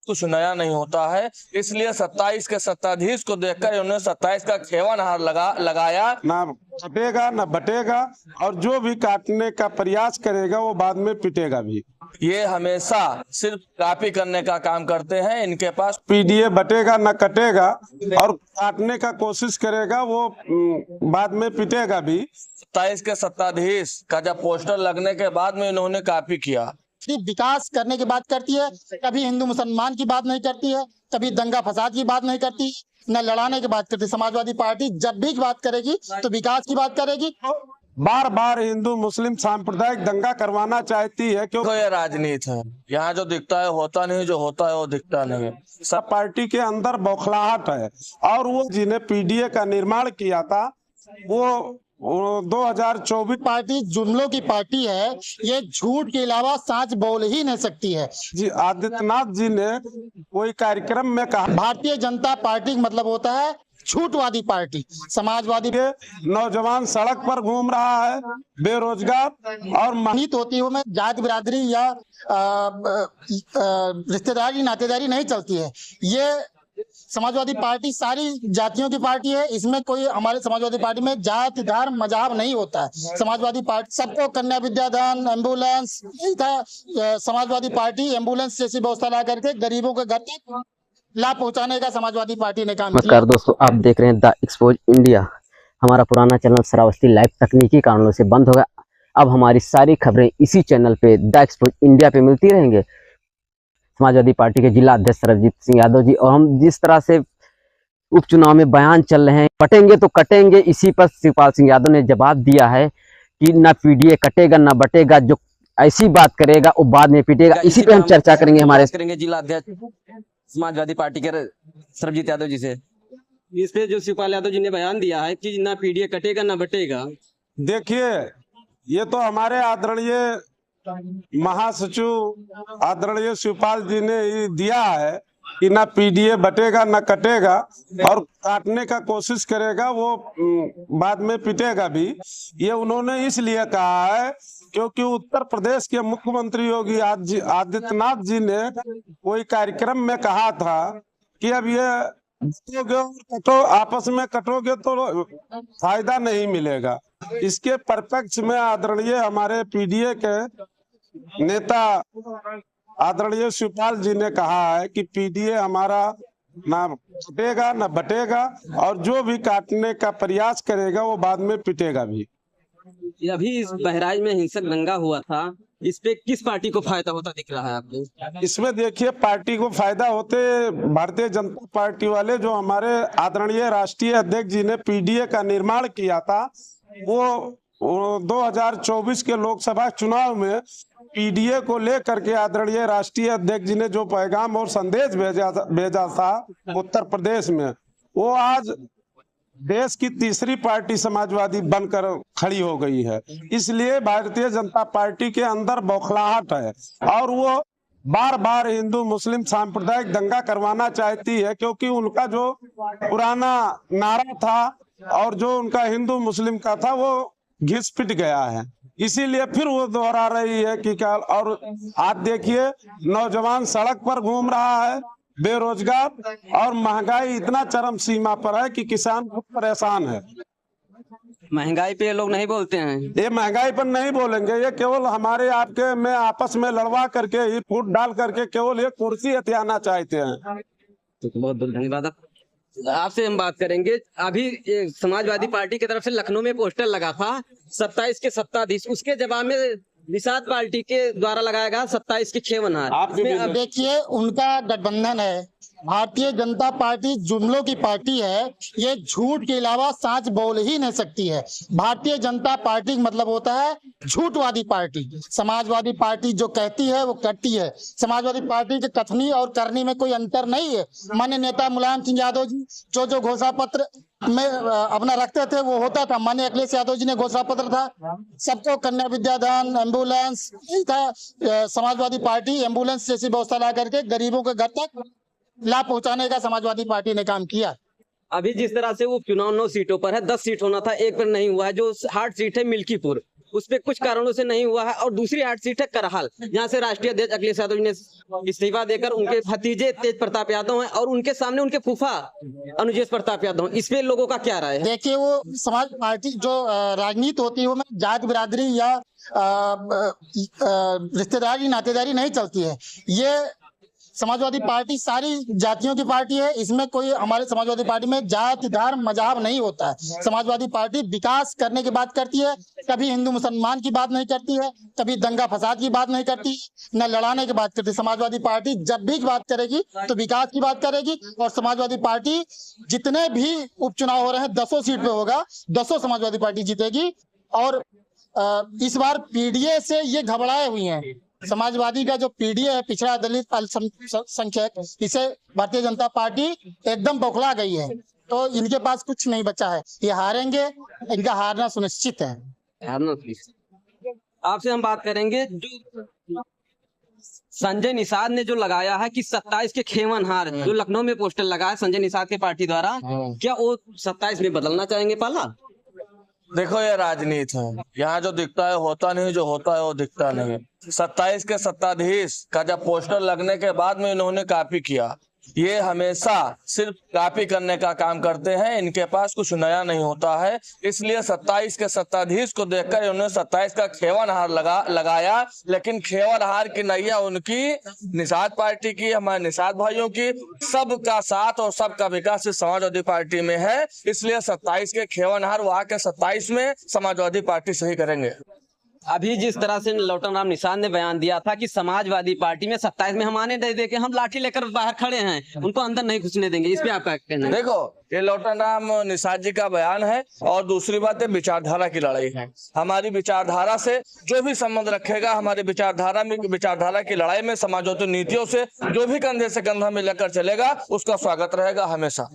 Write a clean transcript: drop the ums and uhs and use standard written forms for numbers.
कुछ नया नहीं होता है। इसलिए 27 के सत्ताधीश को देखकर उन्होंने 27 का खेवनहार लगाया। ना कटेगा ना बटेगा, और जो भी काटने का प्रयास करेगा वो बाद में पिटेगा भी। ये हमेशा सिर्फ कॉपी करने का काम करते हैं। इनके पास पीडीए बटेगा ना कटेगा, और काटने का कोशिश करेगा वो बाद में पिटेगा भी। 27 के सत्ताधीश का जब पोस्टर लगने के बाद में इन्होंने कॉपी किया। सिर्फ विकास करने की बात करती है, कभी हिंदू मुसलमान की बात नहीं करती है, कभी दंगा फसाद की बात नहीं करती, न लड़ाने की बात करती। समाजवादी पार्टी जब भी बात करेगी तो विकास की बात करेगी। बार बार हिंदू मुस्लिम सांप्रदायिक दंगा करवाना चाहती है, क्योंकि ये राजनीति है। यहाँ जो दिखता है होता नहीं, जो होता है वो दिखता नहीं। सब पार्टी के अंदर बौखलाहट है। और वो जिन्हें पीडीए का निर्माण किया था वो 2024 पार्टी जुमलों की पार्टी है। ये झूठ के अलावा सच बोल ही नहीं सकती है। जी आदित्यनाथ जी ने कोई कार्यक्रम में कहा, भारतीय जनता पार्टी का मतलब होता है झूठवादी पार्टी। समाजवादी के नौजवान सड़क पर घूम रहा है बेरोजगार और मानित होती हो में जाति बिरादरी या रिश्तेदारी नातेदारी नहीं चलती है। ये समाजवादी पार्टी सारी जातियों की पार्टी है। इसमें कोई हमारे समाजवादी पार्टी में जाति धर्म मजहब नहीं होता है। समाजवादी पार्टी सबको कन्या विद्यादान एम्बुलेंस नहीं था। समाजवादी पार्टी एम्बुलेंस जैसी व्यवस्था ला करके गरीबों के घर तक लाभ पहुंचाने का समाजवादी पार्टी ने काम किया। नमस्कार दोस्तों, आप देख रहे हैं द एक्सपोज इंडिया। हमारा पुराना चैनल श्रावस्ती लाइव तकनीकी कारणों से बंद हो गया। अब हमारी सारी खबरें इसी चैनल पे द एक्सपोज इंडिया पे मिलती रहेंगे। समाजवादी पार्टी के जिला अध्यक्ष सरबजीत सिंह यादव जी, और हम जिस तरह से उपचुनाव में बयान चल रहे हैं, कटेंगे तो कटेंगे, इसी पर शिवपाल सिंह यादव ने जवाब दिया है कि ना पीडीए कटेगा ना बटेगा, जो ऐसी बात करेगा वो बाद में पिटेगा। इसी पे हम चर्चा करेंगे हमारे जिला अध्यक्ष समाजवादी पार्टी के सरबजीत यादव जी से। इस पे जो शिवपाल यादव जी ने बयान दिया है कि ना पीडीए कटेगा ना बटेगा। देखिए, ये तो हमारे आदरणीय महासचिव आदरणीय शिवपाल जी ने ये दिया है कि ना पीडीए बटेगा ना कटेगा, और काटने का कोशिश करेगा वो बाद में पिटेगा भी। ये उन्होंने इसलिए कहा है क्योंकि उत्तर प्रदेश के मुख्यमंत्री योगी आदित्यनाथ जी ने कोई कार्यक्रम में कहा था कि अब ये कटोगे और कटो आपस में कटोगे तो फायदा नहीं मिलेगा। इसके परिप्रेक्ष्य में आदरणीय हमारे पीडीए के नेता आदरणीय शिवपाल जी ने कहा है कि पीडीए हमारा ना कटेगा ना बटेगा, और जो भी काटने का प्रयास करेगा वो बाद में पिटेगा भी। अभी इस बहराइच में हिंसक दंगा हुआ था, इस पे किस पार्टी को फायदा होता दिख रहा है आपको? इसमें देखिए, पार्टी को फायदा होते भारतीय जनता पार्टी वाले, जो हमारे आदरणीय राष्ट्रीय अध्यक्ष जी ने पीडीए का निर्माण किया था, वो 2024 के लोकसभा चुनाव में पीडीए को लेकर के आदरणीय राष्ट्रीय अध्यक्ष जी ने जो पैगाम और संदेश भेजा था उत्तर प्रदेश में, वो आज देश की तीसरी पार्टी समाजवादी बनकर खड़ी हो गई है। इसलिए भारतीय जनता पार्टी के अंदर बौखलाहट है, और वो बार बार हिंदू मुस्लिम सांप्रदायिक दंगा करवाना चाहती है, क्योंकि उनका जो पुराना नारा था और जो उनका हिंदू मुस्लिम का था वो घिस पिट गया है। इसीलिए फिर वो दोहरा रही है कि क्या। और आज देखिए, नौजवान सड़क पर घूम रहा है बेरोजगार, और महंगाई इतना चरम सीमा पर है कि किसान खुद परेशान है। महंगाई पे ये लोग नहीं बोलते हैं। ये महंगाई पर नहीं बोलेंगे, ये केवल हमारे आपके में आपस में लड़वा करके ही फूट डाल करके केवल ये कुर्सी हथियाना चाहते हैं। तो बहुत बहुत धन्यवाद। आपसे हम बात करेंगे, अभी समाजवादी पार्टी की तरफ से लखनऊ में पोस्टर लगा था 27 के सत्ताधीश, उसके जवाब में निषाद पार्टी के द्वारा लगाया गया 27 के खेवनहार। अब देखिए, उनका गठबंधन है। भारतीय जनता पार्टी जुमलों की पार्टी है। ये झूठ के अलावा सच बोल ही नहीं सकती है। भारतीय जनता पार्टी का मतलब होता है झूठवादी पार्टी। समाजवादी पार्टी जो कहती है वो करती है। समाजवादी पार्टी के कथनी और करनी में कोई अंतर नहीं है। माननीय नेता मुलायम सिंह यादव जी जो घोषणा पत्र में अपना रखते थे वो होता था। माननीय अखिलेश यादव जी ने घोषणा पत्र था, सबको कन्या विद्यादान एम्बुलेंस नहीं था। समाजवादी पार्टी एम्बुलेंस जैसी व्यवस्था ला करके गरीबों के घर तक लाभ पहुंचाने का समाजवादी पार्टी ने काम किया। अभी जिस तरह से वो चुनाव 9 सीटों पर है, 10 सीट होना था, एक पर नहीं हुआ है। जो हार्ड सीट है मिल्कीपुर, उस पे कुछ कारणों से नहीं हुआ है। और दूसरी 8 सीट है करहाल, जहाँ से राष्ट्रीय अध्यक्ष अखिलेश यादव जी ने इस्तीफा देकर उनके भतीजे तेज प्रताप यादव हैं और उनके सामने उनके फूफा अनुजेश प्रताप यादव हैं। इस पे लोगों का क्या राय है? देखिए, वो समाज पार्टी जो राजनीति होती है वो में जात बिरादरी या रिश्तेदारी नातेदारी नहीं चलती है। ये समाजवादी पार्टी सारी जातियों की पार्टी है। इसमें कोई, हमारे समाजवादी पार्टी में जात धर्म मजहब नहीं होता है। समाजवादी पार्टी विकास करने की बात करती है, कभी हिंदू मुसलमान की बात नहीं करती है, कभी दंगा फसाद की बात नहीं करती, न लड़ाने की बात करती है। समाजवादी पार्टी जब भी बात करेगी तो विकास की बात करेगी। और समाजवादी पार्टी जितने भी उपचुनाव हो रहे हैं 10 सीट पे होगा, 10 समाजवादी पार्टी जीतेगी। और इस बार पीडीए से ये घबराए हुई हैं। समाजवादी का जो पीडीए है, पिछड़ा दलित अल्पसंख्यक, इसे भारतीय जनता पार्टी एकदम बौखला गई है। तो इनके पास कुछ नहीं बचा है, ये हारेंगे, इनका हारना सुनिश्चित है। आपसे हम बात करेंगे जो संजय निषाद ने जो लगाया है कि 27 के खेवनहार, जो लखनऊ में पोस्टर लगा है संजय निषाद के पार्टी द्वारा, क्या वो 27 में बदलना चाहेंगे पाला? देखो, ये राजनीति है। यहाँ जो दिखता है होता नहीं, जो होता है वो दिखता नहीं। 27 के सत्ताधीश का जब पोस्टर लगने के बाद में इन्होंने कॉपी किया, ये हमेशा सिर्फ कॉपी करने का काम करते हैं, इनके पास कुछ नया नहीं होता है। इसलिए 27 के सत्ताधीश को देखकर इन्होंने 27 का खेवनहार लगाया। लेकिन खेवनहार की नैया उनकी, निषाद पार्टी की, हमारे निषाद भाइयों की, सबका साथ और सबका विकास इस समाजवादी पार्टी में है। इसलिए 27 के खेवनहार वहां के 27 में समाजवादी पार्टी सही करेंगे। अभी जिस तरह से लौटन राम निषाद ने बयान दिया था कि समाजवादी पार्टी में 27 में हम आने नहीं देंगे, हम लाठी लेकर बाहर खड़े हैं, उनको अंदर नहीं घुसने देंगे, इस पे आपका कहना है? देखो, ये लौटन राम निषाद जी का बयान है। और दूसरी बात है, विचारधारा की लड़ाई है। हमारी विचारधारा से जो भी संबंध रखेगा, हमारी विचारधारा की लड़ाई में समाजवादी नीतियों से जो भी कंधे से कंधा मिलाकर चलेगा, उसका स्वागत रहेगा हमेशा।